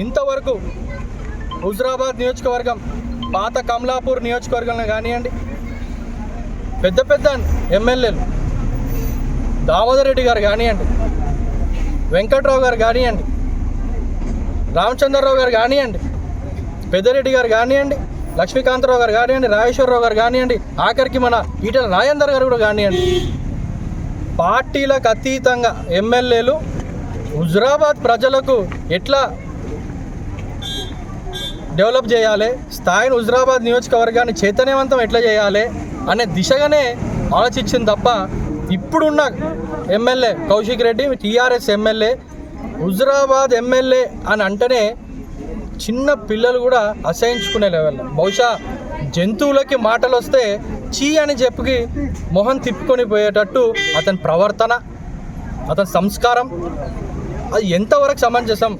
ఇంతవరకు హుజురాబాద్ నియోజకవర్గం పాత కమలాపూర్ నియోజకవర్గంలో కానివ్వండి, పెద్ద పెద్ద ఎమ్మెల్యేలు దామోదర్ రెడ్డి గారు కానివ్వండి, వెంకట్రావు గారు కానివ్వండి, రామచంద్రరావు గారు కానివ్వండి, పెద్దిరెడ్డి గారు కానివ్వండి, లక్ష్మీకాంతరావు గారు కానివ్వండి, రాజేశ్వరరావు గారు కానివ్వండి, ఆఖరికి మన ఈటెల రాజేందర్ గారు కూడా కానివ్వండి, పార్టీలకు అతీతంగా ఎమ్మెల్యేలు హుజురాబాద్ ప్రజలకు ఎట్లా డెవలప్ చేయాలి, స్థాయిని హుజురాబాద్ నియోజకవర్గాన్ని చైతన్యవంతం ఎట్లా చేయాలి అనే దిశగానే ఆలోచించింది తప్ప ఇప్పుడున్న MLA Kaushik Reddy TRS MLA Huzurabad MLA అని అంటేనే చిన్న పిల్లలు కూడా అసహించుకునే లెవెల్లో, బహుశా జంతువులకి మాటలు వస్తే చీ అని చెప్పి మొహం తిప్పుకొని పోయేటట్టు అతని ప్రవర్తన, అతని సంస్కారం అది ఎంతవరకు సమంజసం?